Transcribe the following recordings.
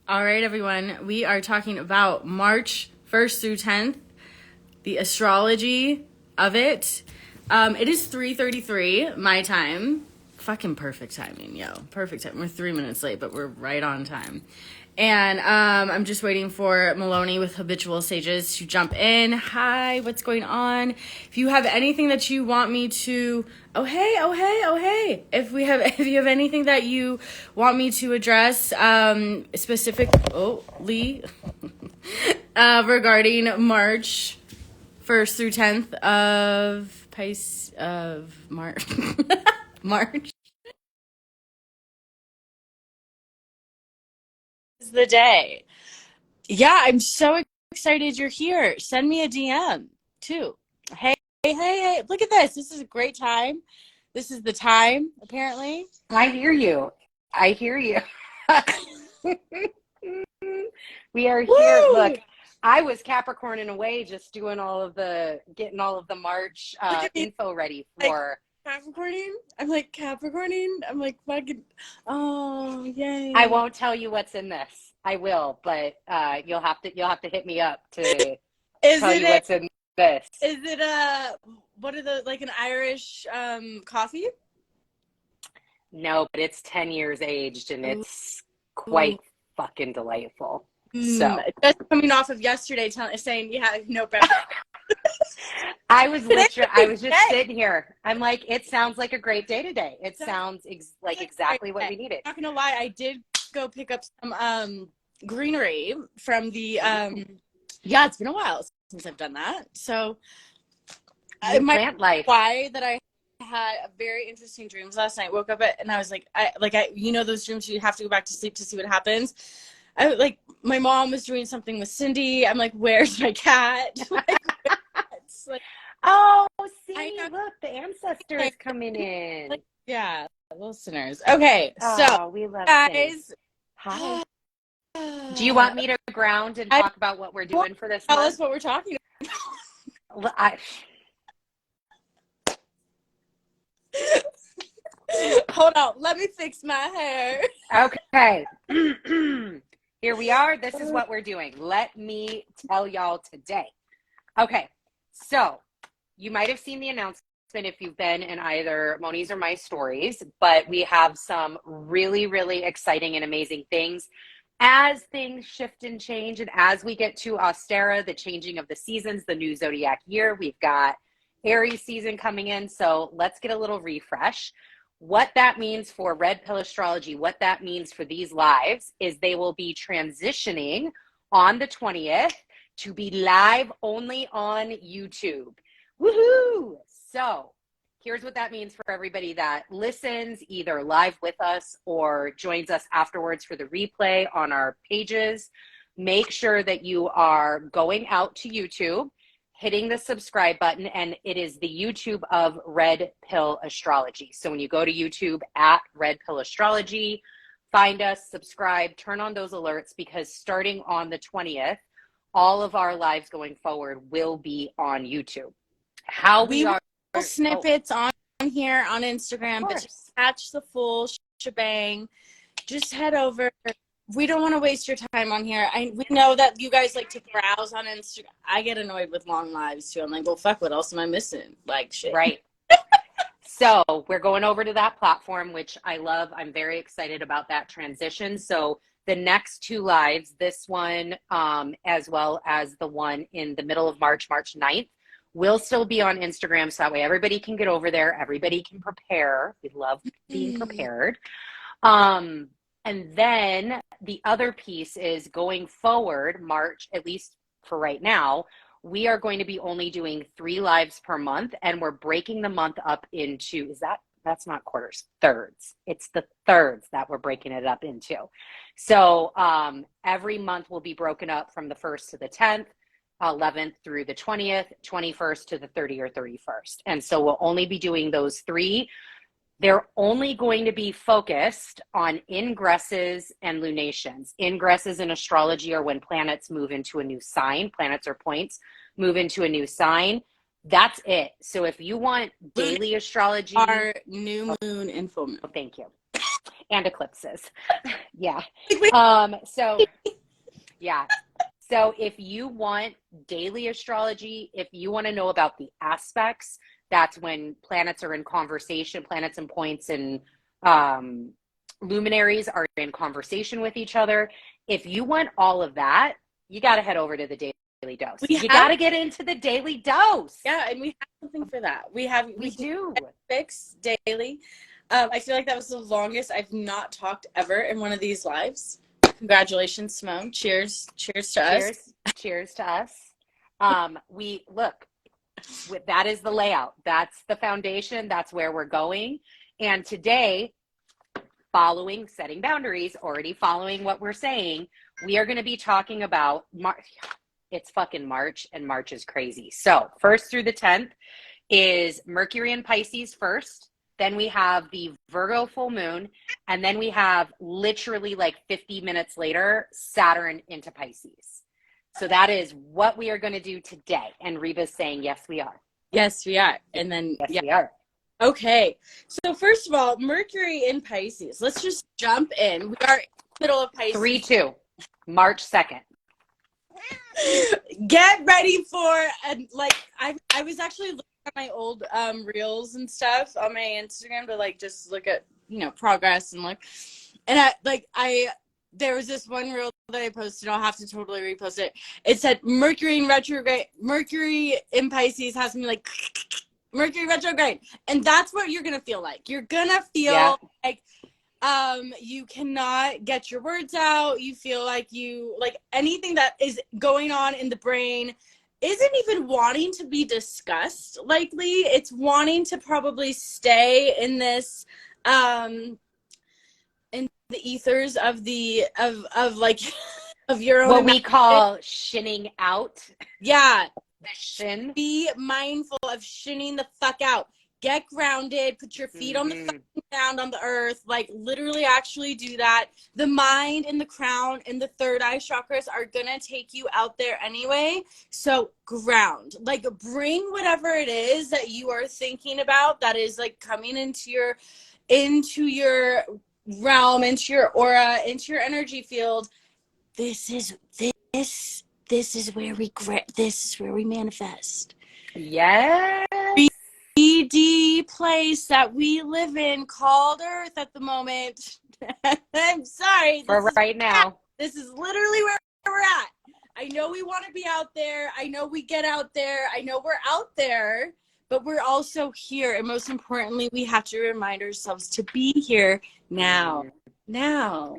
All right, everyone. We are talking about March 1st through 10th, the astrology of it. It is 3:33 my time. Fucking perfect timing, yo. Perfect time. We're 3 minutes late, but we're right on time. And I'm just waiting for Maloney with Habitual Sages to jump in. Hi, what's going on? If you have anything that you want me to, oh hey. If you have anything that you want me to address, specifically regarding March 1st through 10th of Pisces of March, March is the day. Yeah, I'm so excited you're here. Send me a DM too. Hey, look at this. This is a great time. This is the time, apparently. I hear you. I hear you. We are here. Woo! Look, I was Capricorning away, just doing getting all of the March info ready for. Capricorning? I'm like Capricorning. I'm like fucking. Oh, yay! I won't tell you what's in this. I will, but you'll have to hit me up to tell you what's in this. Is it what are the like an Irish coffee? No, but it's 10 years aged and it's quite fucking delightful. So just coming off of yesterday, saying you have no beverage. I was just sitting here. I'm like, it sounds like a great day today. It sounds like exactly what we needed. I'm not gonna lie, I did go pick up some greenery from the yeah, it's been a while since I've done that. So plant life. Why that I had a very interesting dreams last night. Woke up and I was like, I you know those dreams you have to go back to sleep to see what happens. I like my mom was doing something with Cindy. I'm like, where's my cat? Like, oh, see, look, the ancestor is coming in. Like, yeah, listeners. Okay, so we love guys. Hi. Do you want me to ground and talk about what we're doing for this month? Tell us what we're talking about. Hold on, let me fix my hair. Okay. Here we are. This is what we're doing. Let me tell y'all today. Okay. So you might have seen the announcement if you've been in either Moni's or my stories, but we have some really, really exciting and amazing things as things shift and change. And as we get to Ostera, the changing of the seasons, the new zodiac year, we've got Aries season coming in. So let's get a little refresh. What that means for Red Pill Astrology, what that means for these lives is they will be transitioning on the 20th to be live only on YouTube. Woohoo! So here's what that means for everybody that listens either live with us or joins us afterwards for the replay on our pages. Make sure that you are going out to YouTube, hitting the subscribe button, and it is the YouTube of Red Pill Astrology. So when you go to YouTube at Red Pill Astrology, find us, subscribe, turn on those alerts, because starting on the 20th, all of our lives going forward will be on YouTube. How we are snippets on here on Instagram, but to catch the full shebang, just head over. We don't want to waste your time on here. We know that you guys like to browse on Instagram. I get annoyed with long lives too. I'm like, well, fuck, what else am I missing? Like shit. Right. So we're going over to that platform, which I love. I'm very excited about that transition. So the next two lives, this one, as well as the one in the middle of March, March 9th, will still be on Instagram. So that way everybody can get over there. Everybody can prepare. We love being prepared. And then the other piece is going forward, March, at least for right now, we are going to be only doing 3 lives per month. And we're breaking the month up into, that's not quarters, thirds. It's the thirds that we're breaking it up into. So every month will be broken up from the 1st to the 10th, 11th through the 20th, 21st to the 30th or 31st. And so we'll only be doing those 3. They're only going to be focused on ingresses and lunations. Ingresses in astrology are when planets move into a new sign. Planets or points move into a new sign. That's it. So if you want daily astrology, our new moon and full moon. Oh, thank you. and eclipses. Yeah. Like, So yeah. So if you want daily astrology, if you want to know about the aspects, that's when planets are in conversation, planets and points and luminaries are in conversation with each other. If you want all of that, you got to head over to the daily dose. You got to get into the daily dose. Yeah, and we have something for that. We do. Fix daily. I feel like that was the longest I've not talked ever in one of these lives. Congratulations, Simone. Cheers. Cheers to us. Cheers to us. We look, that is the layout. That's the foundation. That's where we're going. And today, following setting boundaries, already following what we're saying, we are going to be talking about it's fucking March, and March is crazy. So 1st through the 10th is Mercury in Pisces first. Then we have the Virgo full moon. And then we have literally like 50 minutes later, Saturn into Pisces. So that is what we are going to do today. And Reba's saying, yes, we are. Yes, we are. And then, yes, we are. Okay. So first of all, Mercury in Pisces. Let's just jump in. We are in the middle of Pisces. 3-2, March 2nd. Get ready for, I was actually looking at my old reels and stuff on my Instagram to like just look at, progress and look. And there was this one reel that I posted. I'll have to totally repost it. It said Mercury in retrograde. Mercury in Pisces has me like Mercury retrograde, and that's what you're gonna feel like. You're gonna feel like you cannot get your words out. You feel like anything that is going on in the brain isn't even wanting to be discussed. Likely, it's wanting to probably stay in this in the ethers of of your own. What we call shinning out. Yeah. The shin. Be mindful of shinning the fuck out. Get grounded. Put your feet on the fucking ground on the earth. Like literally actually do that. The mind and the crown and the third eye chakras are gonna take you out there anyway. So ground. Like bring whatever it is that you are thinking about that is like coming into your realm, into your aura, into your energy field. This is where we manifest. Yes. 3D place that we live in called Earth at the moment. I'm sorry. For right now. This is literally where we're at. I know we want to be out there. I know we get out there. I know we're out there, but we're also here. And most importantly, we have to remind ourselves to be here now. Now.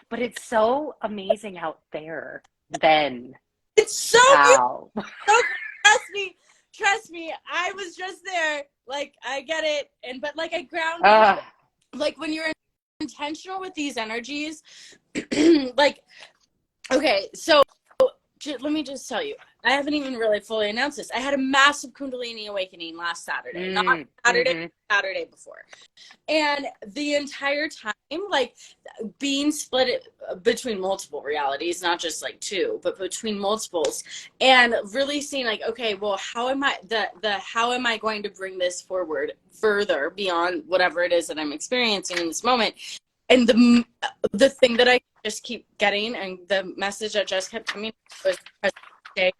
But it's so amazing out there then. It's so beautiful. So trust me. I was just there. Like, I get it. But like, I ground like when you're intentional with these energies, like, okay, so let me just tell you, I haven't even really fully announced this. I had a massive Kundalini awakening last Saturday, not Saturday before. And the entire time, like being split between multiple realities, not just like two, but between multiples, and really seeing like, okay, well, how am I going to bring this forward further beyond whatever it is that I'm experiencing in this moment? And the thing that I just keep getting, and the message that just kept coming was stay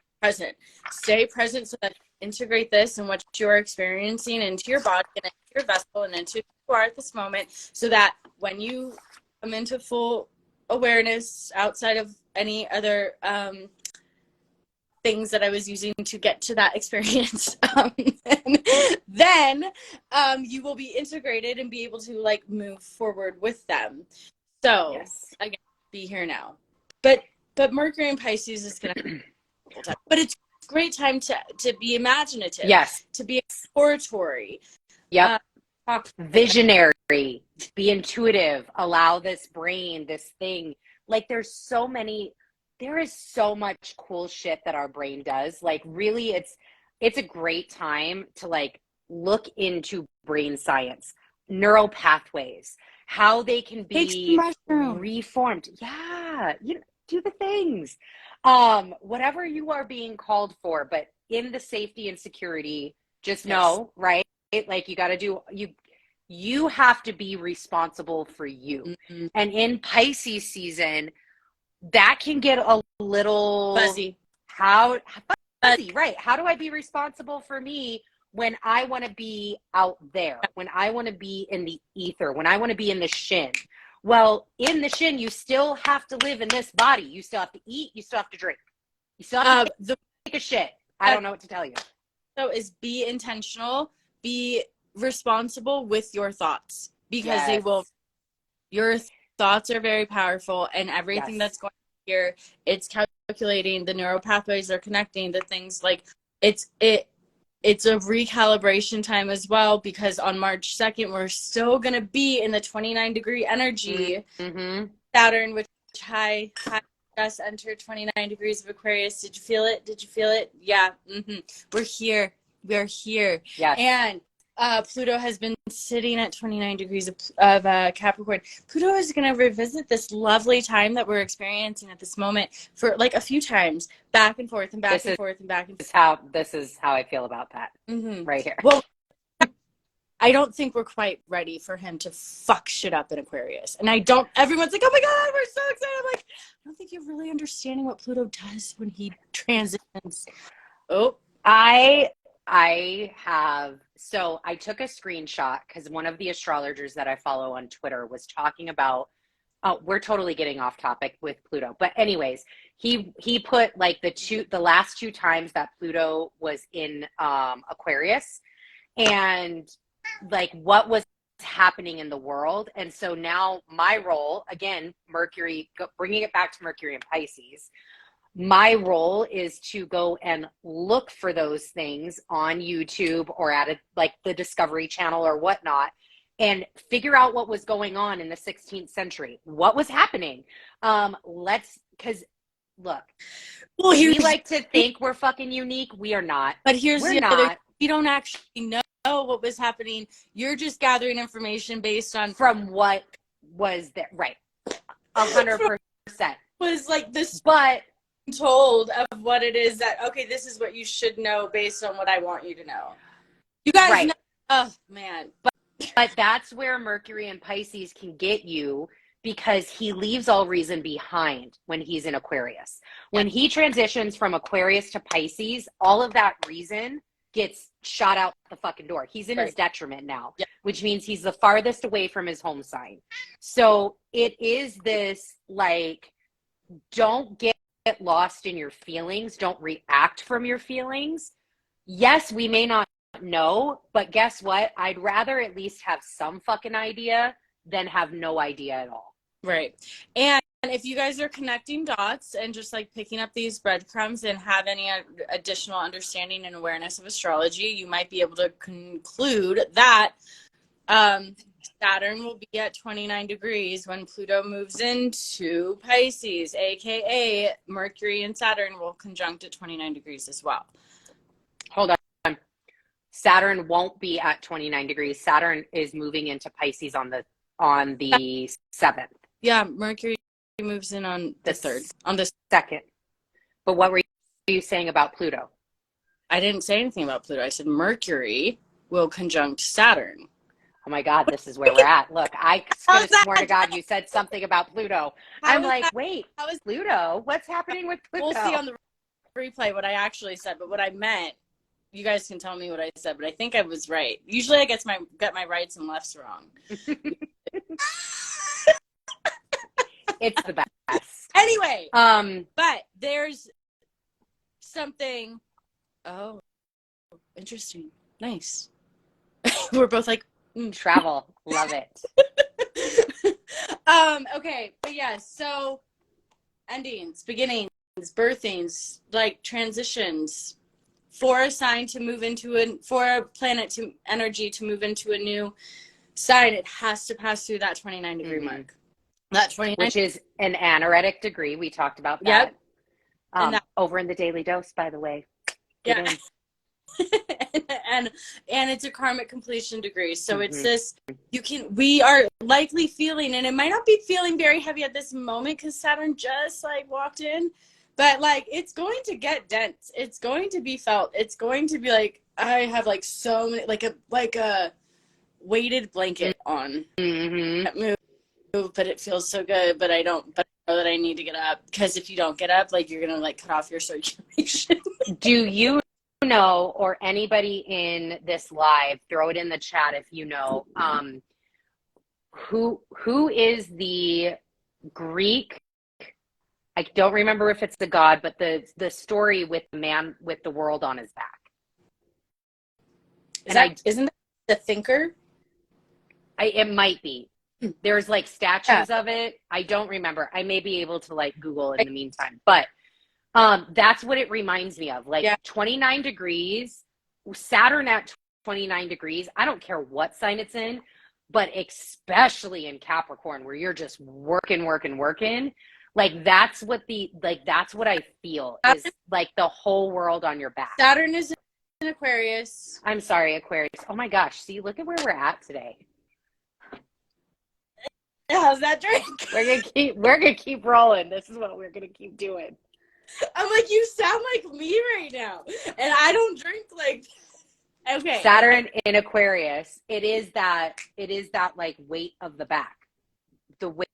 present so that you integrate this and what you're experiencing into your body and into your vessel and into who you are at this moment, so that when you come into full awareness outside of any other things that I was using to get to that experience, then you will be integrated and be able to like move forward with them. So again, be here now. But Mercury in Pisces is gonna but it's a great time to be imaginative. Yes. To be exploratory. Yep. Visionary. Be intuitive. Allow this brain, this thing. Like there is so much cool shit that our brain does. Like really it's a great time to like look into brain science, neural pathways, how they can be reformed. Yeah. Do the things. Whatever you are being called for, but in the safety and security, just know, right? Like you got to do, you have to be responsible for you. Mm-hmm. And in Pisces season, that can get a little Fuzzy. Fuzzy, right? How do I be responsible for me when I want to be out there, when I want to be in the ether, when I want to be in the shin? Well, in the shin, you still have to live in this body. You still have to eat. You still have to drink. You still have to take a shit. I don't know what to tell you. So is be intentional, be responsible with your thoughts, because they will, your thoughts are very powerful, and everything that's going on here, it's calculating, the neural pathways are connecting, the things like it's a recalibration time as well, because on March 2nd, we're still going to be in the 29-degree energy. Mm-hmm. Saturn, which I just entered 29 degrees of Aquarius. Did you feel it? Did you feel it? Yeah. Mm-hmm. We're here. We're here. Yes. And Pluto has been sitting at 29 degrees of Capricorn. Pluto is going to revisit this lovely time that we're experiencing at this moment for like a few times, back and forth and back and forth and back and forth. This is how I feel about that right here. Well, I don't think we're quite ready for him to fuck shit up in Aquarius. And everyone's like, oh my God, we're so excited. I'm like, I don't think you're really understanding what Pluto does when he transitions. Oh, I took a screenshot because one of the astrologers that I follow on Twitter was talking about, we're totally getting off topic with Pluto. But anyways, he put like the last two times that Pluto was in Aquarius, and like what was happening in the world. And so now my role, again, Mercury, bringing it back to Mercury and Pisces, my role is to go and look for those things on YouTube or at like the Discovery Channel or whatnot, and figure out what was going on in the 16th century. What was happening? Because look, we like to think we're fucking unique. We are not. But here's we're the not. other, you don't actually know what was happening. You're just gathering information based on from what was there. Right. 100%. Was like this, but told of what it is that, okay, this is what you should know based on what I want you to know. You guys know, oh man. But that's where Mercury and Pisces can get you, because he leaves all reason behind when he's in Aquarius. When he transitions from Aquarius to Pisces, all of that reason gets shot out the fucking door. He's in his detriment now, which means he's the farthest away from his home sign. So it is this, like, don't get lost in your feelings. Don't react from your feelings. Yes, we may not know, but guess what? I'd rather at least have some fucking idea than have no idea at all. Right. And if you guys are connecting dots and just like picking up these breadcrumbs and have any additional understanding and awareness of astrology, you might be able to conclude that Saturn will be at 29 degrees when Pluto moves into Pisces, aka Mercury and Saturn will conjunct at 29 degrees as well. Hold on. Saturn won't be at 29 degrees. Saturn is moving into Pisces on the 7th. Yeah, Mercury moves in on the 3rd, on the 2nd. But what were you saying about Pluto? I didn't say anything about Pluto. I said Mercury will conjunct Saturn. Oh my God, this is where we're at. Look, I could have sworn to God you said something about Pluto. I'm like, wait, how is Pluto? What's happening with Pluto? We'll see on the replay what I actually said, but what I meant, you guys can tell me what I said, but I think I was right. Usually I get my rights and lefts wrong. It's the best. Anyway, but there's something. Oh, interesting. Nice. We're both like, travel. Love it. Okay, but yeah, so endings, beginnings, birthings, like transitions, for a sign to move into for a planet to energy to move into a new sign, it has to pass through that 29 degree mark. That 29, which is an anaretic degree. We talked about that. Yep. Over in the Daily Dose, by the way. Yeah. and it's a karmic completion degree. So it's this, we are likely feeling, and it might not be feeling very heavy at this moment because Saturn just like walked in, but like it's going to get dense. It's going to be felt. It's going to be like, I have like so many, like a weighted blanket on. Mm-hmm. That move, but it feels so good. But I don't. But I know that I need to get up, because if you don't get up, like, you're gonna like cut off your circulation. Do you know, or anybody in this live, throw it in the chat if you know, who is the Greek? I don't remember if it's the god, but the story with the man with the world on his back. Isn't that the thinker? It might be. There's like statues of it. I don't remember. I may be able to like Google in the meantime, but that's what it reminds me of. Like 29 degrees, Saturn at 29 degrees. I don't care what sign it's in, but especially in Capricorn, where you're just working. Like that's what I feel is like the whole world on your back. Saturn is in Aquarius. I'm sorry, Aquarius. Oh my gosh. See, look at where we're at today. How's that drink? We're gonna keep rolling. This is what we're gonna keep doing. I'm like, you sound like me right now, and I don't drink like. Okay. Saturn in Aquarius. It is that like weight of the back, the weight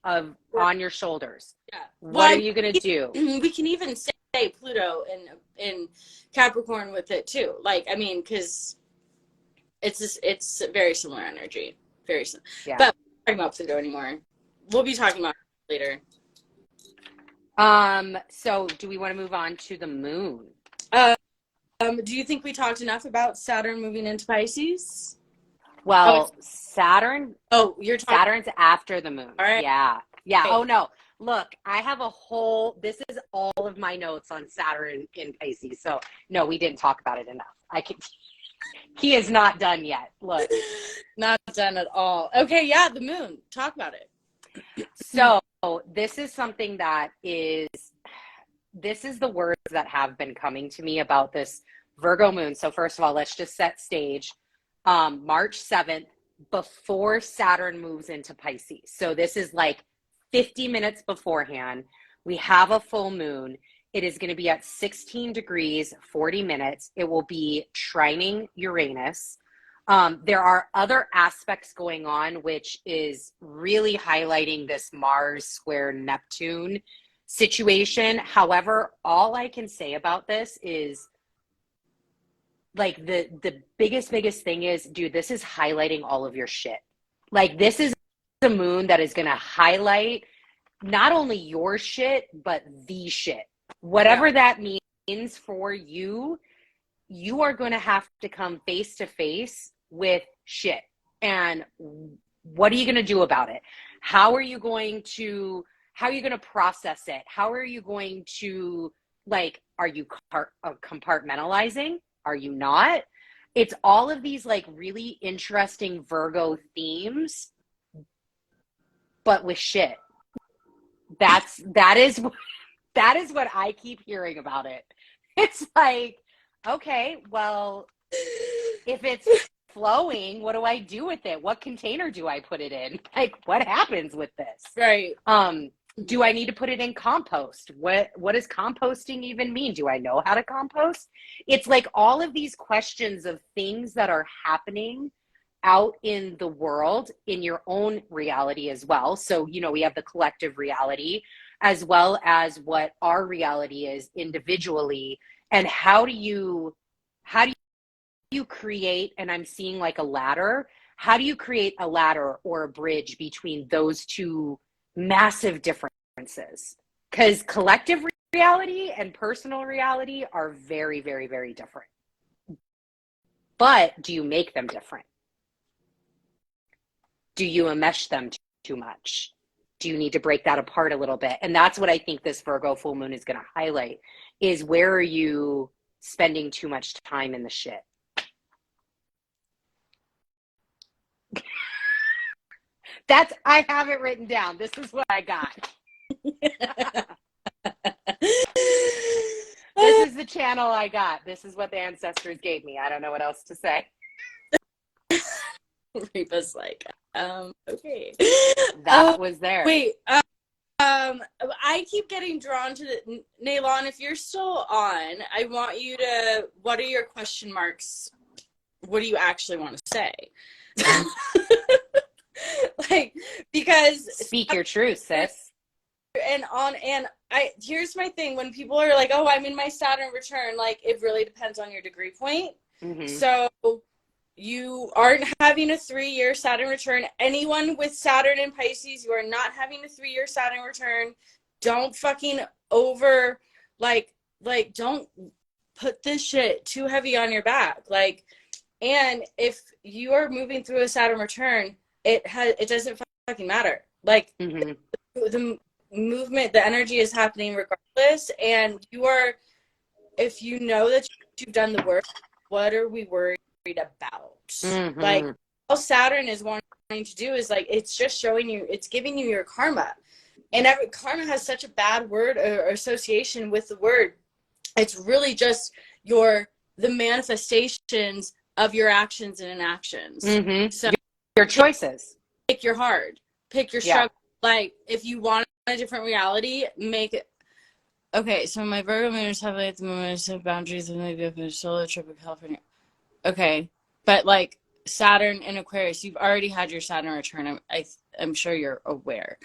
of on your shoulders. Yeah. What are you gonna do? We can even say Pluto in Capricorn with it too. Like, I mean, because it's very similar energy, very similar. Yeah. But we're not talking about Pluto anymore. We'll be talking about it later. So do we want to move on to the moon? Do you think we talked enough about Saturn moving into Pisces? Well, Saturn. Oh, Saturn's after the moon. All right. Yeah. Yeah. Oh no. Look, I have this is all of my notes on Saturn in Pisces. So no, we didn't talk about it enough. He is not done yet. Look. Not done at all. Okay. Yeah. The moon. Talk about it. So this is something this is the words that have been coming to me about this Virgo moon. So first of all, let's just set stage. March 7th, before Saturn moves into Pisces. So this is like 50 minutes beforehand. We have a full moon. It is going to be at 16 degrees, 40 minutes. It will be trining Uranus. There are other aspects going on, which is really highlighting this Mars square Neptune situation. However, all I can say about this is like the biggest thing is, dude, this is highlighting all of your shit. Like, this is the moon that is going to highlight not only your shit, but the shit. Whatever that means for you, you are going to have to come face to face with shit. And what are you going to do about it? How are you going to process it? How are you going to, like, are you compartmentalizing? Are you not? It's all of these like really interesting Virgo themes, but with shit. That is what I keep hearing about it. It's like, okay, well, if it's flowing, what do I do with it? What container do I put it in? Like, what happens with this? Right. Do I need to put it in compost? What does composting even mean? Do I know how to compost? It's like all of these questions of things that are happening out in the world, in your own reality as well. So, we have the collective reality as well as what our reality is individually. And how do you create, and I'm seeing like a ladder, how do you create a ladder or a bridge between those two massive differences? Because collective reality and personal reality are very, very, very different. But do you make them different? Do you enmesh them too much? Do you need to break that apart a little bit? And that's what I think this Virgo full moon is going to highlight, is where are you spending too much time in the shit? I have it written down. This is what I got. This is the channel I got. This is what the ancestors gave me. I don't know what else to say. Reba's like, okay. That was there. Wait, I keep getting drawn to the Naylon. If you're still on, I want you to. What are your question marks? What do you actually want to say? Like, because Speak your truth, sis. and here's my thing, when people are like, oh, I'm in my Saturn return, like, it really depends on your degree point. Mm-hmm. So you aren't having a 3-year Saturn return. Anyone with Saturn in Pisces, you are not having a 3-year Saturn return. Don't fucking don't put this shit too heavy on your back. Like, and if you are moving through a Saturn return, it doesn't fucking matter. Like, Mm-hmm. the movement, the energy is happening regardless. And if you know that you've done the work, what are we worried about? Mm-hmm. Like, all Saturn is wanting to do is, like, it's just showing you, it's giving you your karma. And karma has such a bad word or association with the word. It's really just the manifestations of your actions and inactions. Mm-hmm. So your choices. pick your hard, pick your struggle. Like, if you want a different reality, make it. Okay, so my Virgo moon is heavily at the moment, so boundaries and maybe up in a solo trip in California. Okay, but like Saturn in Aquarius, you've already had your Saturn return. I'm sure you're aware.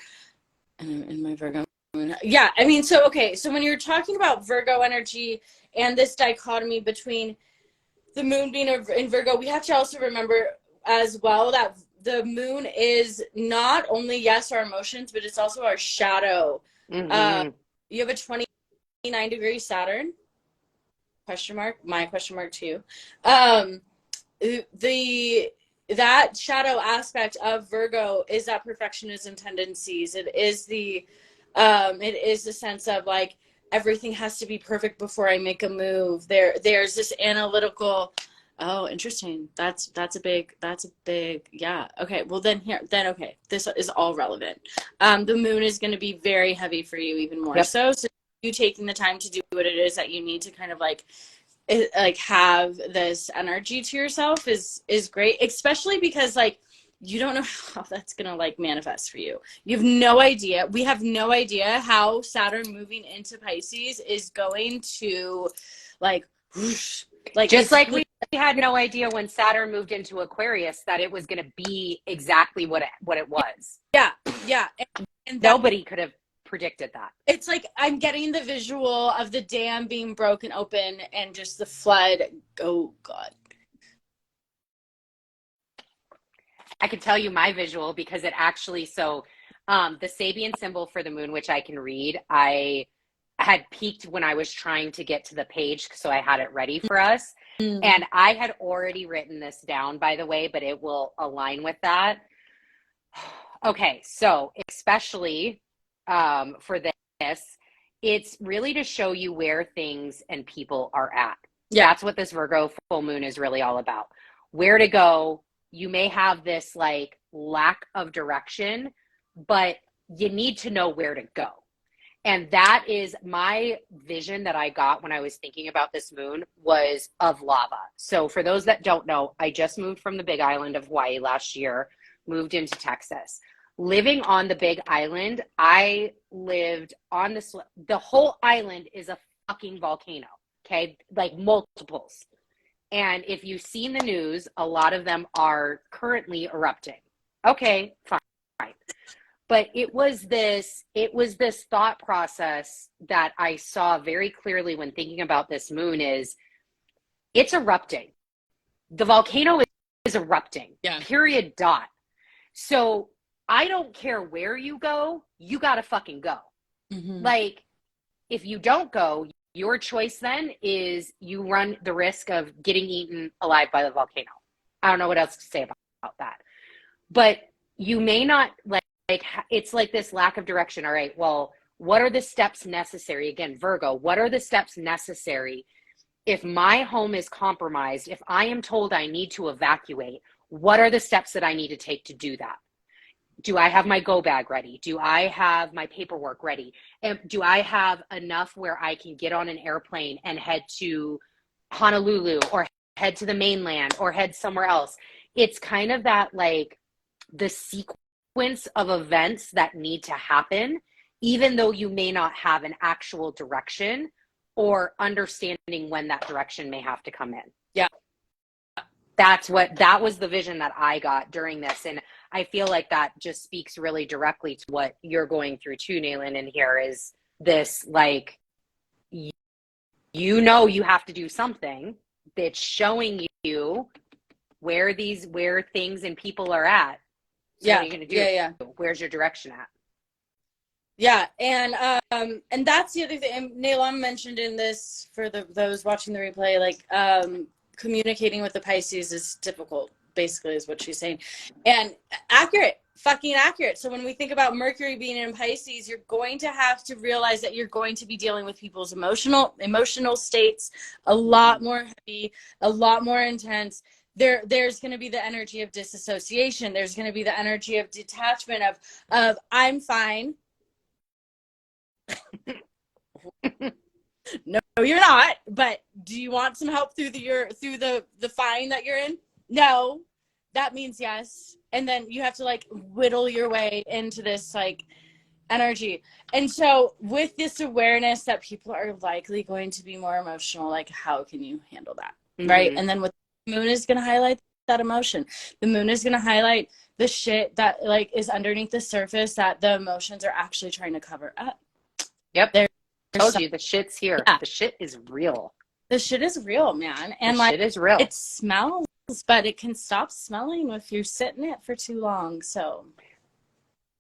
And I'm in my Virgo moon. Yeah, I mean, so when you're talking about Virgo energy and this dichotomy between the moon being in Virgo, we have to also remember as well that the moon is not only, yes, our emotions, but it's also our shadow. Mm-hmm. You have a 29-degree Saturn, question mark, my question mark too. That shadow aspect of Virgo is that perfectionism tendencies. It is the sense of, like, everything has to be perfect before I make a move. There's this analytical. Oh, interesting. That's a big, yeah. Okay. Well, okay. This is all relevant. The moon is going to be very heavy for you, even more so. So you taking the time to do what it is that you need to kind of like have this energy to yourself is great, especially because, like, you don't know how that's gonna, like, manifest for you. You have no idea. We have no idea how Saturn moving into Pisces is going to, like, whoosh, like, just like we had no idea when Saturn moved into Aquarius that it was going to be exactly what it was. Yeah. And nobody could have predicted that. It's like I'm getting the visual of the dam being broken open and just the flood. Oh God. I can tell you my visual because it actually, the Sabian symbol for the moon, which I can read, I had peaked when I was trying to get to the page, so I had it ready for us. And I had already written this down, by the way, but it will align with that. Okay, so especially for this, it's really to show you where things and people are at. Yeah. That's what this Virgo full moon is really all about. Where to go. You may have this, like, lack of direction, but you need to know where to go. And that is my vision that I got when I was thinking about this moon, was of lava. So for those that don't know, I just moved from the Big Island of Hawaii last year, moved into Texas. Living on the Big Island, I lived on the whole island is a fucking volcano, okay? Like, multiples. And if you've seen the news, a lot of them are currently erupting. Okay, fine. But it was this thought process that I saw very clearly when thinking about this moon is, it's erupting. The volcano is erupting. Yeah. Period. Dot. So I don't care where you go, you gotta fucking go. Mm-hmm. Like, if you don't go, your choice then is you run the risk of getting eaten alive by the volcano. I don't know what else to say about that. But you may not, like it's like this lack of direction. All right, well, what are the steps necessary? Again, Virgo, what are the steps necessary if my home is compromised, if I am told I need to evacuate? What are the steps that I need to take to do that? Do I have my go bag ready? Do I have my paperwork ready? And do I have enough where I can get on an airplane and head to Honolulu or head to the mainland or head somewhere else? It's kind of that, like, the sequence of events that need to happen, even though you may not have an actual direction or understanding when that direction may have to come in. Yeah. that was the vision that I got during this. And I feel like that just speaks really directly to what you're going through too, Naylin, in here is this, like, you have to do something that's showing you where things and people are at. So what are you going to do? Yeah. Where's your direction at? Yeah, and that's the other thing. And Naylon mentioned in this for those watching the replay, like communicating with the Pisces is difficult. Basically, is what she's saying, and accurate, fucking accurate. So when we think about Mercury being in Pisces, you're going to have to realize that you're going to be dealing with people's emotional states a lot more heavy, a lot more intense. There's going to be the energy of disassociation. There's going to be the energy of detachment of I'm fine. No, you're not. But do you want some help through the fine that you're in? No. That means yes. And then you have to like whittle your way into this like energy. And so with this awareness that people are likely going to be more emotional, like how can you handle that? Mm-hmm. Right? And then with the moon is going to highlight that emotion. The moon is going to highlight the shit that like is underneath the surface that the emotions are actually trying to cover up. Yep. I told you the shit's here. Yeah. The shit is real. The shit is real, man. And the shit is real. It smells, but it can stop smelling if you're sitting it for too long. So,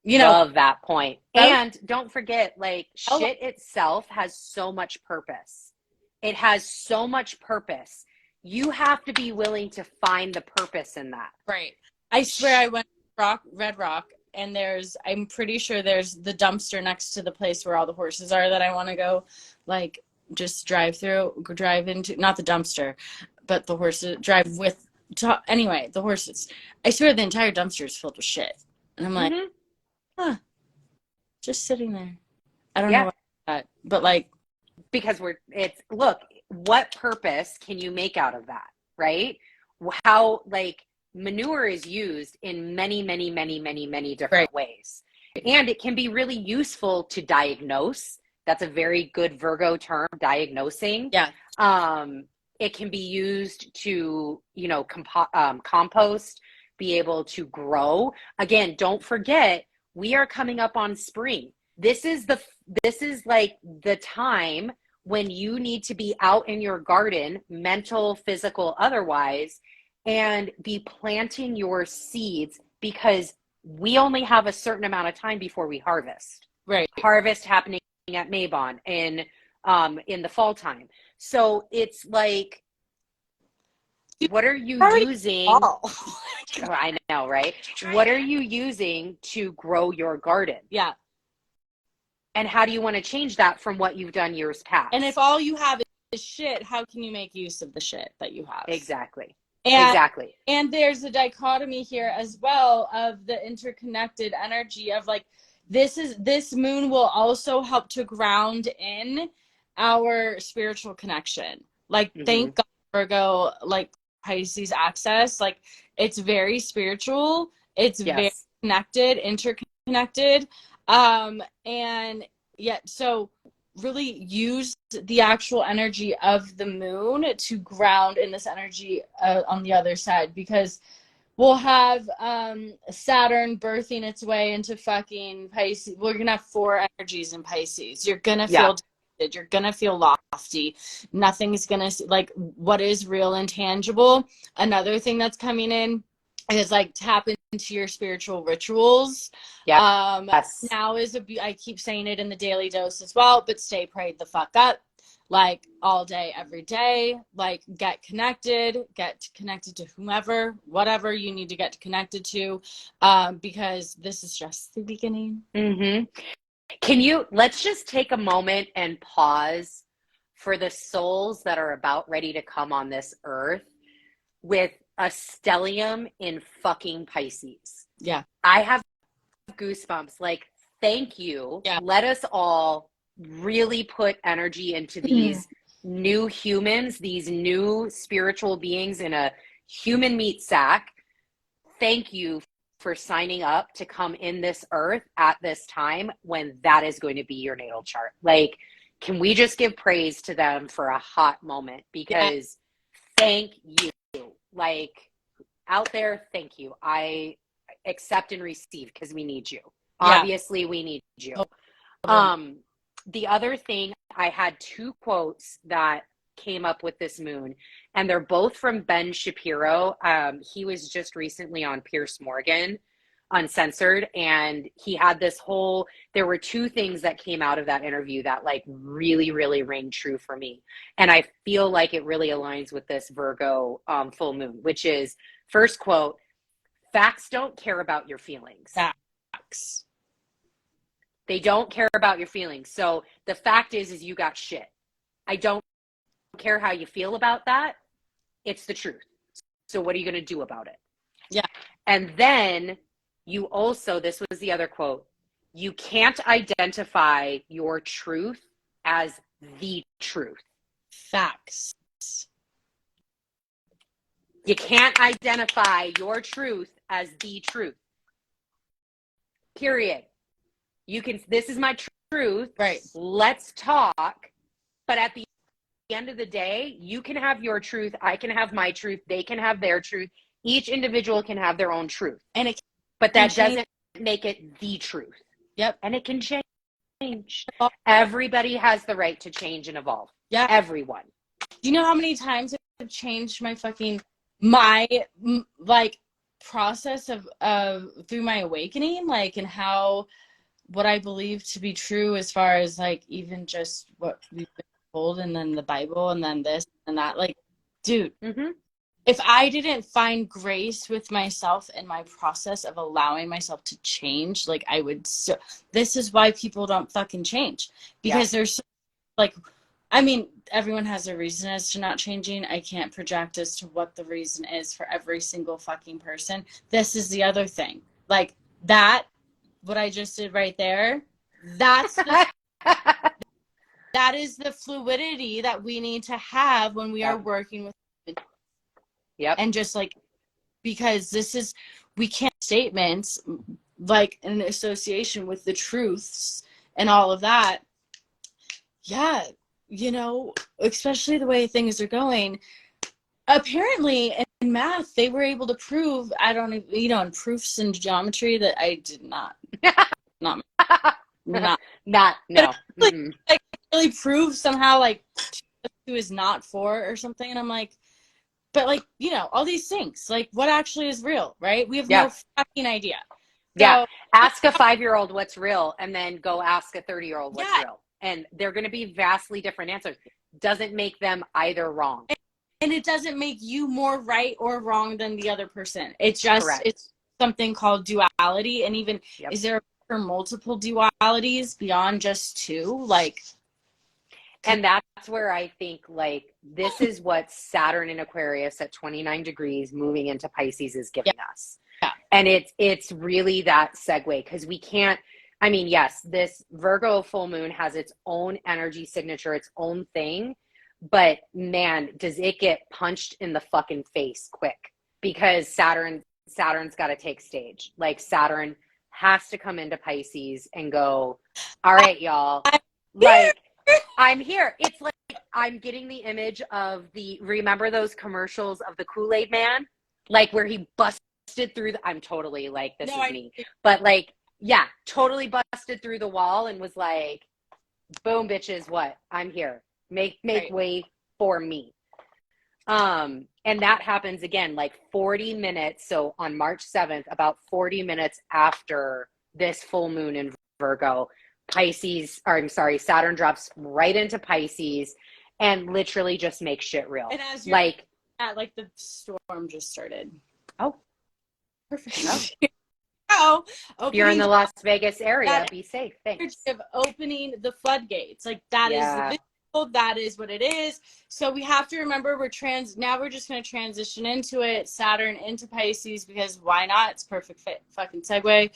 you know. Love that point. And don't forget, like, shit itself has so much purpose. It has so much purpose. You have to be willing to find the purpose in that. Right. I swear I went to Red Rock. And I'm pretty sure there's the dumpster next to the place where all the horses are that I want to go, like, just drive into, not the dumpster, but the horses, anyway, the horses. I swear the entire dumpster is filled with shit. And I'm like, just sitting there. I don't know about that, but like. Because look, what purpose can you make out of that, right? How, like, manure is used in many, many, many, many, many different ways. And it can be really useful to diagnose. That's a very good Virgo term, diagnosing. Yeah. It can be used to, compost, be able to grow. Again, don't forget, we are coming up on spring. This is like the time when you need to be out in your garden, mental, physical, otherwise, and be planting your seeds, because we only have a certain amount of time before we harvest. Right. Harvest happening at Mabon in the fall time. So it's like, what are you using? I know, right? What are you using to grow your garden? Yeah. And how do you want to change that from what you've done years past? And if all you have is shit, how can you make use of the shit that you have? Exactly. And there's a dichotomy here as well of the interconnected energy of like, this moon will also help to ground in our spiritual connection. Like, thank God, Virgo, like Pisces access, like it's very spiritual. It's very connected, interconnected. And yet, so really use the actual energy of the moon to ground in this energy on the other side, because we'll have Saturn birthing its way into fucking Pisces. We're going to have 4 energies in Pisces. You're going to feel tempted. You're going to feel lofty. Nothing's going to, like, what is real and tangible. Another thing that's coming in is like tap into your spiritual rituals. Yeah. Now is I keep saying it in the daily dose as well, but stay prayed the fuck up, like all day, every day. Like get connected to whomever, whatever you need to get connected to, because this is just the beginning. Let's just take a moment and pause for the souls that are about ready to come on this earth with a stellium in fucking Pisces. Yeah. I have goosebumps. Like, thank you. Yeah. Let us all really put energy into these new humans, these new spiritual beings in a human meat sack. Thank you for signing up to come in this earth at this time when that is going to be your natal chart. Like, can we just give praise to them for a hot moment? Because thank you. like out there, thank you. I accept and receive because we need you. Yeah. Obviously, we need you. The other thing, I had 2 quotes that came up with this moon, and they're both from Ben Shapiro. He was just recently on Piers Morgan Uncensored, and he had this whole, there were 2 things that came out of that interview that like really, really rang true for me. And I feel like it really aligns with this Virgo full moon, which is, first quote, facts don't care about your feelings. Facts. They don't care about your feelings. So the fact is you got shit. I don't care how you feel about that. It's the truth. So what are you going to do about it? Yeah. And then you also, this was the other quote, you can't identify your truth as the truth. Facts. You can't identify your truth as the truth. Period. You can, this is my truth. Right. Let's talk. But at the end of the day, you can have your truth. I can have my truth. They can have their truth. Each individual can have their own truth. And it, but that doesn't make it the truth. Yep. And it can change. Everybody has the right to change and evolve. Yeah. Everyone. Do you know how many times I've changed my like process of through my awakening, like, and how what I believe to be true as far as like even just what we've been told, and then the Bible, and then this and that, like, dude, if I didn't find grace with myself in my process of allowing myself to change, like I would, so this is why people don't fucking change, because there's like, I mean, everyone has a reason as to not changing. I can't project as to what the reason is for every single fucking person. This is the other thing. Like that, what I just did right there, that's the, that is the fluidity that we need to have when we are working with. And just like, because this is, we can't statements like in association with the truths and all of that. Yeah. You know, especially the way things are going. Apparently in math, they were able to prove, I don't even, you know, in proofs in geometry that I did not, no. Like really prove somehow like 2 is not 4 or something. And I'm like, but like, you know, all these things, like what actually is real, right? We have no fucking idea. So, ask a 5-year-old what's real, and then go ask a 30-year-old what's real. And they're going to be vastly different answers. Doesn't make them either wrong. And it doesn't make you more right or wrong than the other person. It's just, it's something called duality. And even, is there multiple dualities beyond just 2? Like, and that's where I think, like, this is what Saturn in Aquarius at 29 degrees moving into Pisces is giving us. And it's really that segue, because we can't, I mean, yes, this Virgo full moon has its own energy signature, its own thing, but man, does it get punched in the fucking face quick, because Saturn's got to take stage. Like, Saturn has to come into Pisces and go, all right, y'all, like, I'm here. It's like, I'm getting the image of remember those commercials of the Kool-Aid Man? Like, where he busted through I'm totally like, this is me. But like, yeah, totally busted through the wall and was like, boom, bitches, what? I'm here. Make way for me. And that happens again, like 40 minutes. So on March 7th, about 40 minutes after this full moon in Virgo, Saturn drops right into Pisces and literally just makes shit real. And as you're like the storm just started. Oh, perfect. If you're in the Las Vegas area, be safe. Thanks. Of opening the floodgates, like that is the visual, that is what it is. So we have to remember we're just going to transition into it, Saturn into Pisces, because why not? It's perfect fucking segue.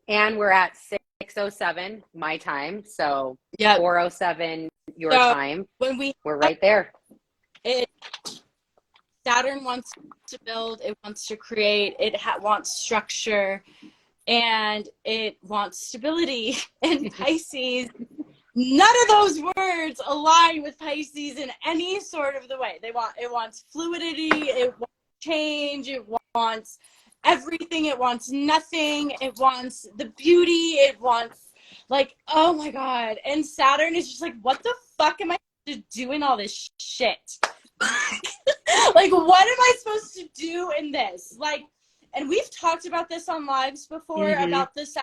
And we're at 6:07 my time, so 4:07 your time. When we're right there. Saturn wants to build, it wants to create, it wants structure, and it wants stability. And Pisces none of those words align with Pisces in any sort of the way. It wants fluidity, it wants change, it wants everything, it wants nothing, it wants the beauty, it wants like, oh my God. And Saturn is just like, what the fuck am I doing all this shit? Like, what am I supposed to do in this? Like, and we've talked about this on lives before about the Saturn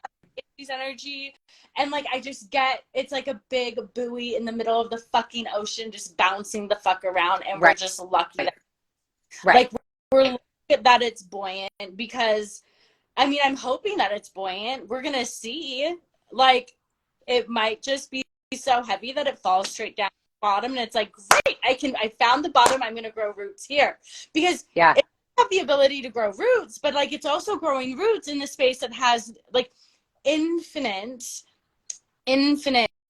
energy, and like I just get it's like a big buoy in the middle of the fucking ocean just bouncing the fuck around, and we're just lucky that like we're lucky that it's buoyant, because I mean I'm hoping that it's buoyant. We're gonna see, like it might just be so heavy that it falls straight down to the bottom, and it's like, great, I found the bottom, I'm gonna grow roots here, because it have the ability to grow roots, but like it's also growing roots in the space that has like infinite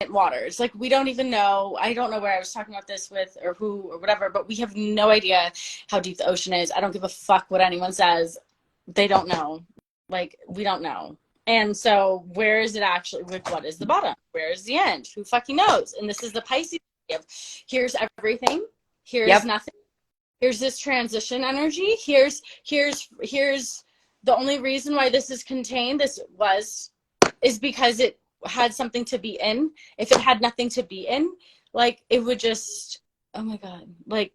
waters. Like we don't even know, I don't know where I was talking about this with or who or whatever, but we have no idea how deep the ocean is. I don't give a fuck what anyone says. They don't know. Like we don't know. And so where is it actually, like what is the bottom? Where is the end? Who fucking knows? And this is the Pisces of here's everything, here's nothing, here's this transition energy, here's the only reason why this is contained, is because it had something to be in. If it had nothing to be in, like it would just, oh my God, like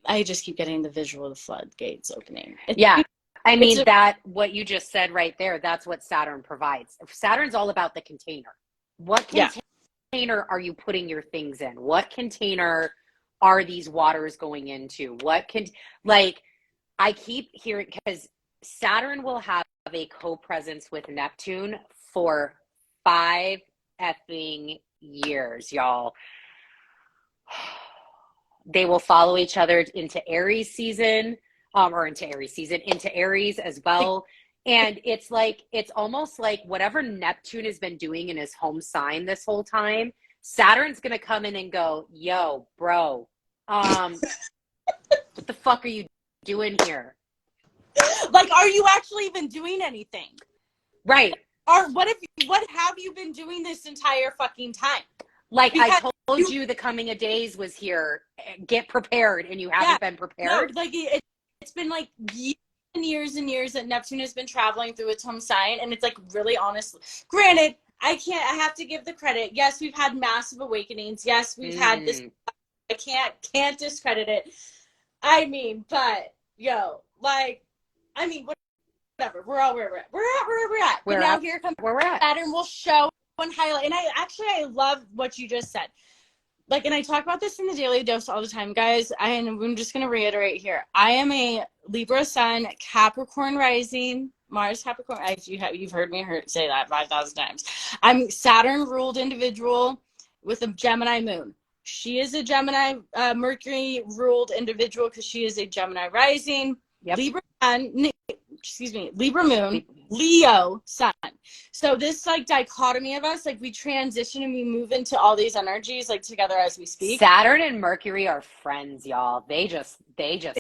I just keep getting the visual of the floodgates opening. I mean, that what you just said right there, that's what Saturn provides. Saturn's all about the container. What container are you putting your things in? What container are these waters going into? Like I keep hearing, because Saturn will have a co-presence with Neptune for 5 effing years, y'all. They will follow each other into Aries season, into Aries as well. And it's like, it's almost like whatever Neptune has been doing in his home sign this whole time, Saturn's going to come in and go, yo, bro, what the fuck are you doing here? Like, are you actually even doing anything? Right. Or what have you been doing this entire fucking time? Like, because I told you the coming of days was here. Get prepared, and you haven't been prepared. No, like it's been like years and years and years that Neptune has been traveling through its home sign, and it's like really honestly. Granted, I have to give the credit. Yes, we've had massive awakenings. Yes, we've had this. I can't discredit it. I mean, but yo, like, I mean, whatever. We're all where we're at. We're where we're at. But now here comes where we're at. Saturn will show and highlight. And I love what you just said. Like, and I talk about this in the Daily Dose all the time, guys. I'm just going to reiterate here. I am a Libra Sun, Capricorn rising, Mars Capricorn. You've heard me say that 5,000 times. I'm Saturn ruled individual with a Gemini moon. She is a Gemini, Mercury ruled individual because she is a Gemini rising. Libra Sun, Libra moon, Leo sun. So this like dichotomy of us, like we transition and we move into all these energies like together as we speak. Saturn and Mercury are friends, y'all. They just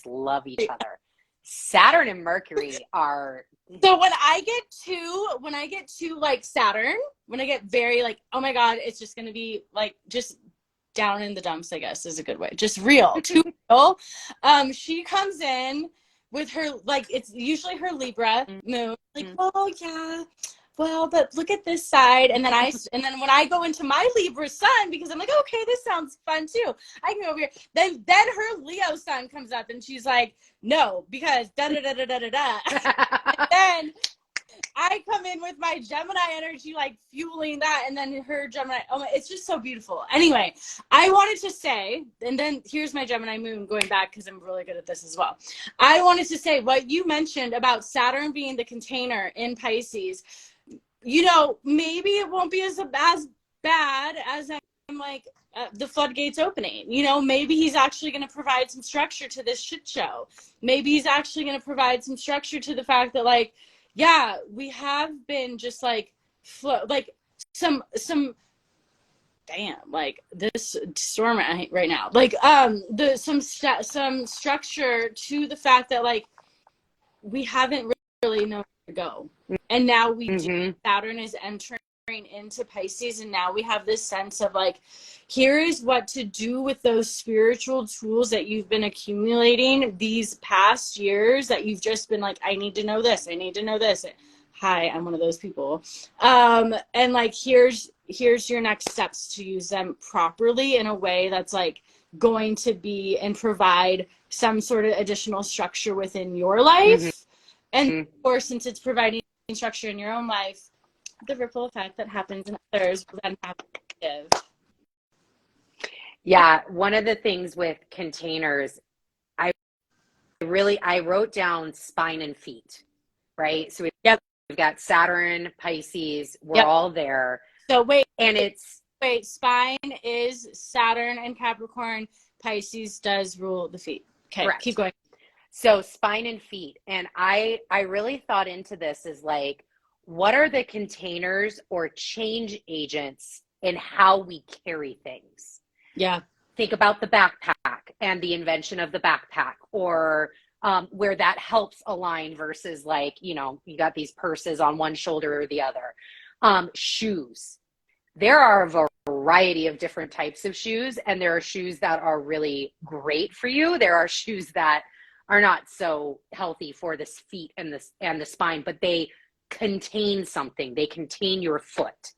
love each other. Saturn and Mercury are. So when I get to like Saturn, when I get very like, oh my God, it's just gonna be like just down in the dumps, I guess is a good way. Just real, too real. She comes in with her, like, it's usually her Libra moon, like, oh yeah, well, but look at this side, and then when I go into my Libra sun, because I'm like, okay, this sounds fun too, I can go over here. Then her Leo sun comes up, and she's like, no, because da da da da da da da. And then I come in with my Gemini energy, like fueling that, and then her Gemini. Oh my, it's just so beautiful. Anyway, I wanted to say, and then here's my Gemini moon going back because I'm really good at this as well. I wanted to say what you mentioned about Saturn being the container in Pisces. You know, maybe it won't be as bad as I'm like the floodgates opening. You know, maybe he's actually going to provide some structure to this shit show. Maybe he's actually going to provide some structure to the fact that, like, yeah, we have been just like some damn, like this storm right now, like some structure to the fact that like we haven't really known where to go, and now we do. Saturn is entering into Pisces, and now we have this sense of like, here is what to do with those spiritual tools that you've been accumulating these past years, that you've just been like, I need to know this, I need to know this. Hi, I'm one of those people. And like, here's your next steps to use them properly in a way that's like going to be and provide some sort of additional structure within your life. Mm-hmm. And of course, since it's providing structure in your own life, the ripple effect that happens in others will then have negative. Yeah, one of the things with containers, I wrote down spine and feet, right? So we've got Saturn, Pisces, we're all there. So wait, spine is Saturn and Capricorn. Pisces does rule the feet. Okay, correct. Keep going. So spine and feet. And I really thought into this as like, what are the containers or change agents in how we carry things? Yeah. Think about the backpack and the invention of the backpack, or where that helps align versus like, you know, you got these purses on one shoulder or the other. Shoes. There are a variety of different types of shoes, and there are shoes that are really great for you. There are shoes that are not so healthy for the feet and the spine, but they contain something. They contain your foot,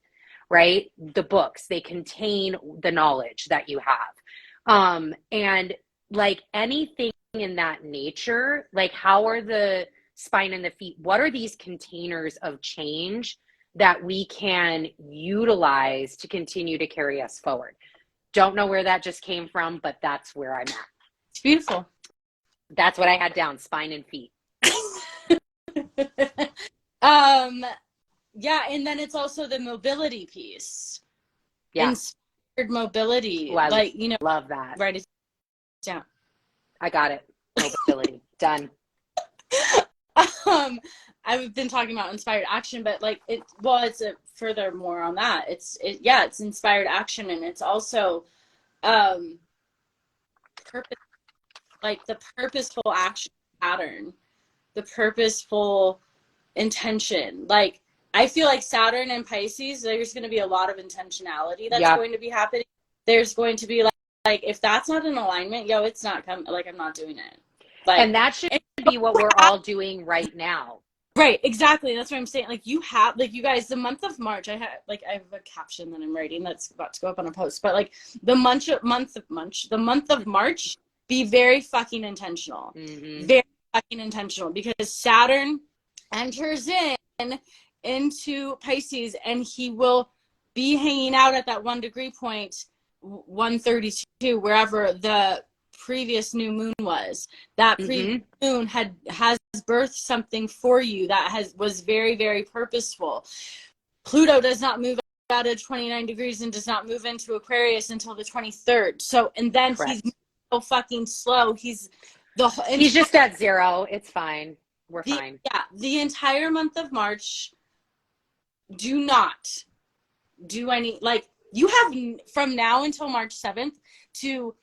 right? The books, they contain the knowledge that you have. And like anything in that nature, like how are the spine and the feet, what are these containers of change that we can utilize to continue to carry us forward? Don't know where that just came from, but that's where I'm at. It's beautiful. That's what I had down, spine and feet. Yeah, and then it's also the mobility piece. Yeah. Inspired mobility. Ooh, I like, you know, love that. Write it down. I got it. Mobility. Done. I've been talking about inspired action, but like it's a furthermore on that. It's inspired action, and it's also purpose, like the purposeful action pattern, the purposeful intention. Like I feel like Saturn and Pisces, there's going to be a lot of intentionality that's going to be happening. There's going to be like if that's not in alignment, it's not coming. Like I'm not doing it. Like, and that should be what we're all doing right now. Right, exactly. That's what I'm saying. Like you have, like you guys, the month of March, I have a caption that I'm writing that's about to go up on a post. But like the month of March, be very fucking intentional. Mm-hmm. Very fucking intentional, because Saturn enters into Pisces, and he will be hanging out at that 1 degree point, 132, wherever the previous new moon was. That previous moon has birthed something for you that was very, very purposeful. Pluto does not move out of 29 degrees and does not move into Aquarius until the 23rd. So, and then Correct. He's so fucking slow. He's just at 0. It's fine. We're fine. Yeah, the entire month of March, do not do any, like, you have from now until March 7th to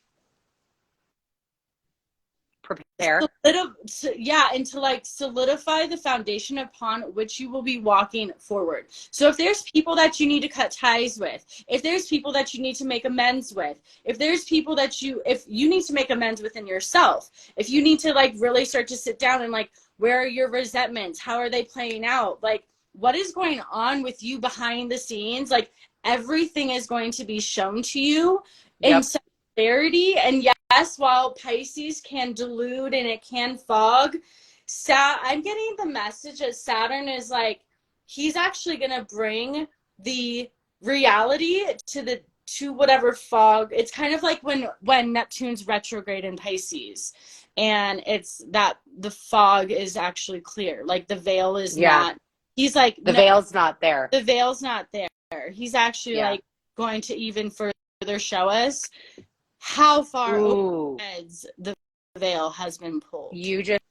prepare. And to like solidify the foundation upon which you will be walking forward. So if there's people that you need to cut ties with, if there's people that you need to make amends with, if there's people that if you need to make amends within yourself, if you need to like really start to sit down and like, where are your resentments? How are they playing out? Like, what is going on with you behind the scenes? Like, everything is going to be shown to you in some clarity. And yes, while Pisces can delude and it can fog, I'm getting the message that Saturn is like, he's actually going to bring the reality to whatever fog. It's kind of like when Neptune's retrograde in Pisces, and it's that the fog is actually clear. Like the veil is not. He's like, the veil's not there. The veil's not there. He's actually like going to even further show us how far over heads the veil has been pulled. You just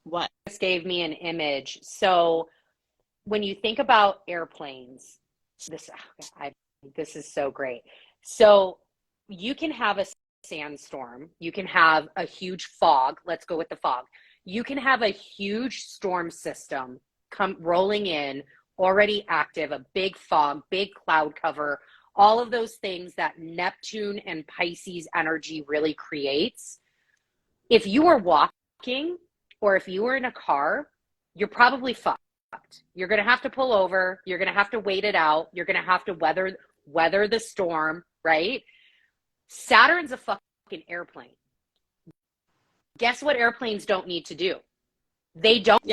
gave me an image. So when you think about airplanes, this is so great. So you can have a sandstorm. You can have a huge fog. Let's go with the fog. You can have a huge storm system come rolling in, already active, a big fog, big cloud cover, all of those things that Neptune and Pisces energy really creates. If you are walking or if you were in a car, you're probably fucked. You're going to have to pull over. You're going to have to wait it out. You're going to have to weather the storm, right? Saturn's a fucking airplane. Guess what airplanes don't need to do? They don't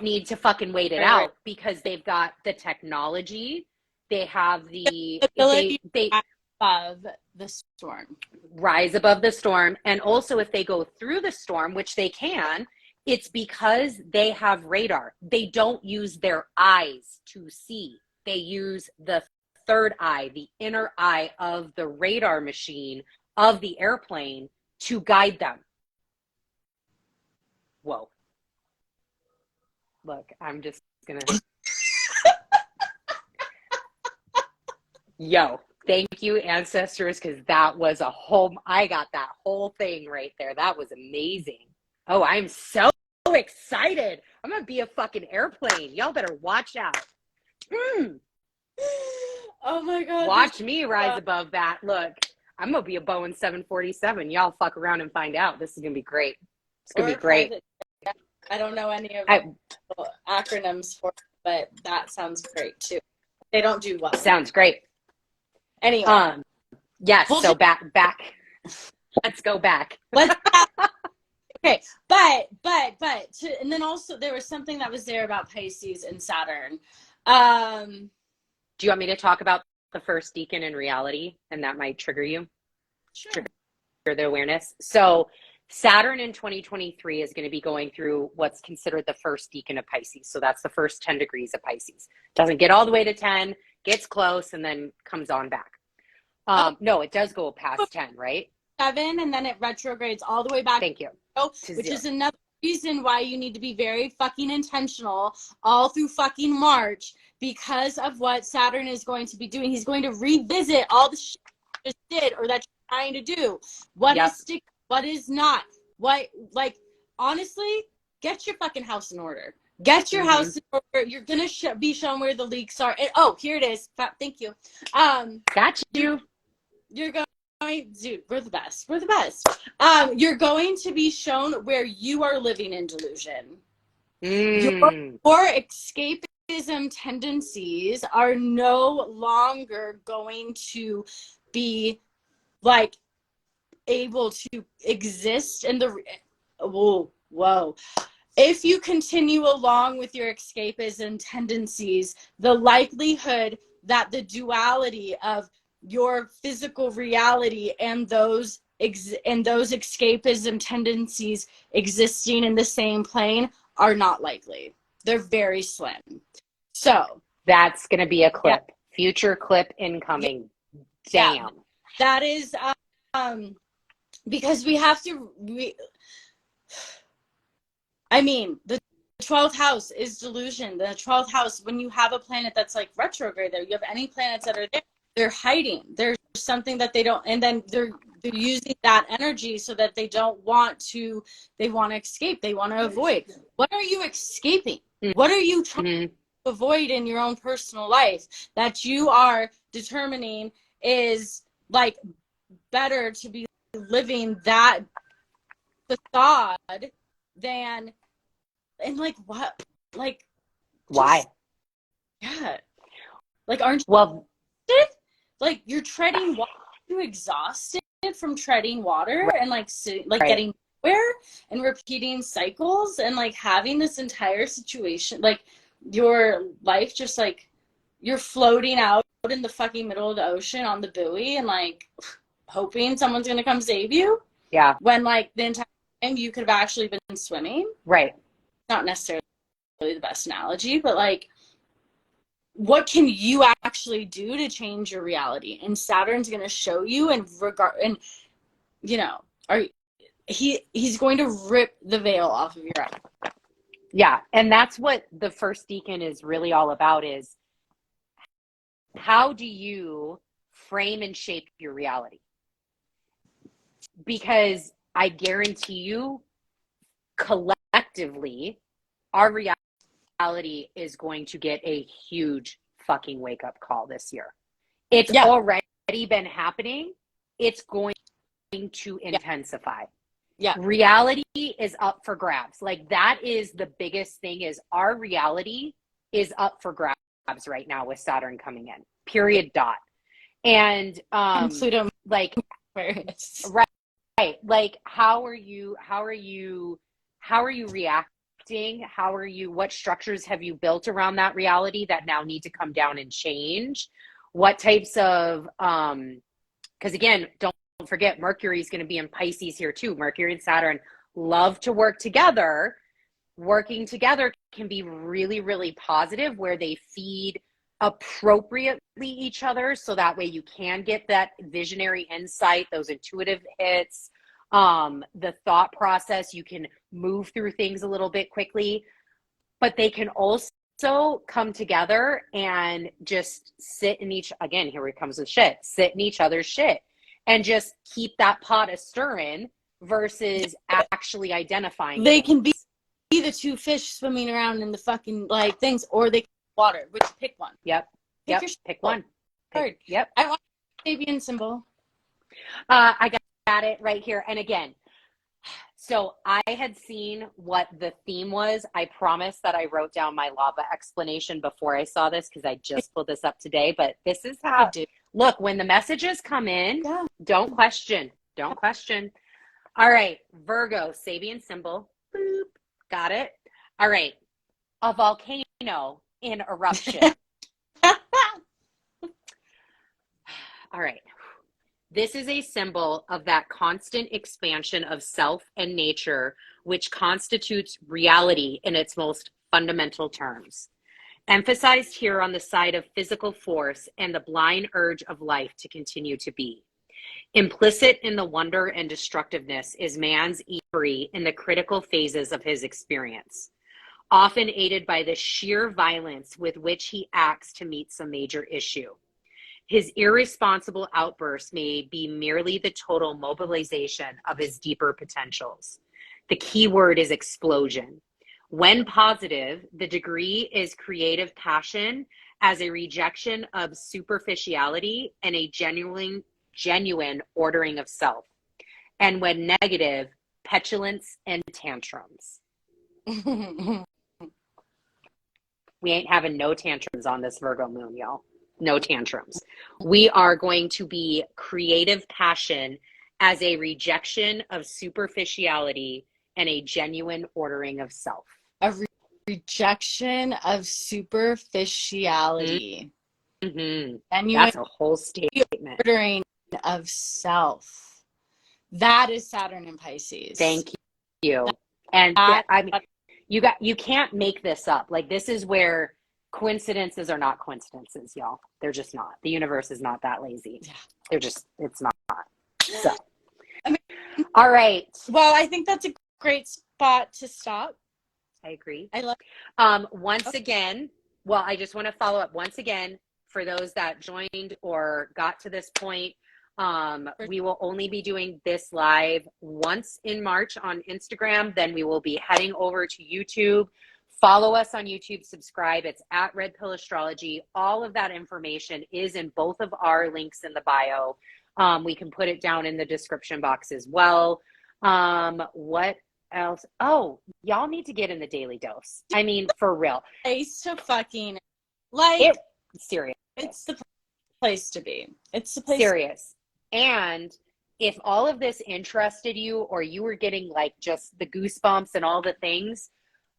need to fucking wait it out because they've got the technology. They have the ability they above the storm. Rise above the storm. And also if they go through the storm, which they can, it's because they have radar. They don't use their eyes to see. They use the third eye, the inner eye of the radar machine of the airplane to guide them. Whoa. Look, I'm just gonna... Yo, thank you, ancestors, because that was I got that whole thing right there. That was amazing. Oh, I'm so excited. I'm going to be a fucking airplane. Y'all better watch out. Oh my God. Watch me rise above that. Look, I'm going to be a Boeing 747. Y'all fuck around and find out. This is going to be great. It's going to be great. I don't know any of the acronyms for it, but that sounds great too. They don't do well. Sounds great. Anyway. Yes, so back. Let's go back. Okay, but and then also there was something that was there about Pisces and Saturn. Do you want me to talk about the first decan in reality, and that might trigger you? Sure. Trigger the awareness. So Saturn in 2023 is going to be going through what's considered the first decan of Pisces. So that's the first 10 degrees of Pisces. Doesn't get all the way to 10, gets close, and then comes on back. No, it does go past 10, right? 7, and then it retrogrades all the way back. Thank you. Which is another reason why you need to be very fucking intentional all through fucking March because of what Saturn is going to be doing. He's going to revisit all the shit you just did or that you're trying to do. What is stick? What is not? What, like, honestly, get your fucking house in order. Get your house in order. You're going to be shown where the leaks are. And, here it is. Thank you. Got you. You're going, dude, we're the best. We're the best. You're going to be shown where you are living in delusion. Your escapism tendencies are no longer going to be, like, able to exist in the... Whoa. If you continue along with your escapism tendencies, the likelihood that the duality of your physical reality and those escapism tendencies existing in the same plane are not likely. They're very slim. So that's going to be a clip. Future clip incoming. Damn. Yeah. That is because we have to the 12th house is delusion. The 12th house, when you have a planet that's like retrograde there, you have any planets that are there, they're hiding. There's something that they don't, and then they're using that energy so that they want to escape. They want to avoid. What are you escaping? What are you trying to avoid in your own personal life that you are determining is like better to be living that facade than, and like what? Like, why? Yeah. Like, aren't you? Well, like you're treading water, you exhausted from treading water and getting nowhere and repeating cycles and like having this entire situation, like your life just like you're floating out in the fucking middle of the ocean on the buoy and like hoping someone's gonna come save you. Yeah. When like the entire time you could have actually been swimming. Right. Not necessarily the best analogy, but like, what can you actually do to change your reality? And Saturn's going to show you he's going to rip the veil off of your eyes. Yeah. And that's what the first decan is really all about, is how do you frame and shape your reality? Because I guarantee you, collectively, our reality reality is going to get a huge fucking wake up call this year. It's already been happening. It's going to intensify. Yeah. Reality is up for grabs. Like, that is the biggest thing, is our reality is up for grabs right now with Saturn coming in. Period. Dot. And Pluto, like, right. Like, how are you reacting? What structures have you built around that reality that now need to come down and change? What types of, because again, don't forget, Mercury is going to be in Pisces here too. Mercury and Saturn love to work together. Working together can be really, really positive, where they feed appropriately each other. So that way you can get that visionary insight, those intuitive hits, the thought process. You can move through things a little bit quickly, but they can also come together and just sit in each other's shit, and just keep that pot a stirring versus actually identifying. They can be the two fish swimming around in the fucking like things, or they can water. Which, pick one. Pick one. Yep. I want Sabian symbol. I got it right here. And again, so I had seen what the theme was. I promise that I wrote down my lava explanation before I saw this, because I just pulled this up today. But this is how. Look, when the messages come in, don't question. Don't question. All right, Virgo, Sabian symbol. Boop. Got it. All right. A volcano in eruption. All right. This is a symbol of that constant expansion of self and nature, which constitutes reality in its most fundamental terms. Emphasized here on the side of physical force and the blind urge of life to continue to be. Implicit in the wonder and destructiveness is man's euphoria in the critical phases of his experience, often aided by the sheer violence with which he acts to meet some major issue. His irresponsible outbursts may be merely the total mobilization of his deeper potentials. The key word is explosion. When positive, the degree is creative passion as a rejection of superficiality and a genuine ordering of self. And when negative, petulance and tantrums. We ain't having no tantrums on this Virgo moon, y'all. No tantrums. We are going to be creative passion as a rejection of superficiality and a genuine ordering of self. A rejection of superficiality. Mm-hmm. And that's a whole statement. Ordering of self. That is Saturn in Pisces. Thank you. And you can't make this up. Like, this is where coincidences are not coincidences, y'all. They're just not. The universe is not that lazy. Yeah. It's not. So, all right. Well, I think that's a great spot to stop. I agree. I love again, well, I just want to follow up once again for those that joined or got to this point. We will only be doing this live once in March on Instagram. Then we will be heading over to YouTube. Follow us on YouTube, subscribe. It's at Red Pill Astrology. All of that information is in both of our links in the bio. We can put it down in the description box as well. What else? Oh, y'all need to get in the daily dose. I mean, for real. Place to fucking serious. It's the place to be. It's the place. Serious. And if all of this interested you, or you were getting like just the goosebumps and all the things,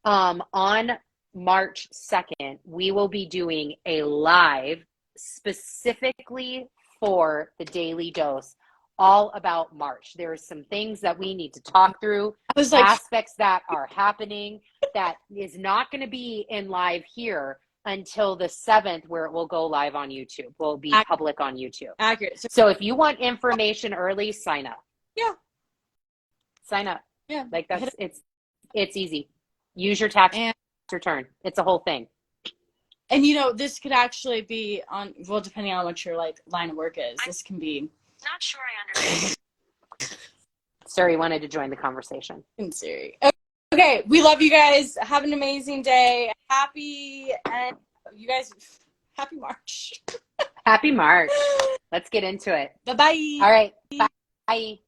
on March 2nd, we will be doing a live specifically for the daily dose, all about March. There are some things that we need to talk through, aspects that are happening that is not going to be in live here until the 7th, where it will go live on YouTube. Will be public on YouTube. Accurate. So if you want information early, sign up. Yeah. Sign up. Yeah. Like it's easy. Use your tax return. It's a whole thing. And this could actually be on, well, depending on what your like line of work is, this can be. Not sure I understand. Siri wanted to join the conversation. In Siri. Okay, we love you guys. Have an amazing day. Happy March. Happy March. Let's get into it. Bye-bye. All right. Bye.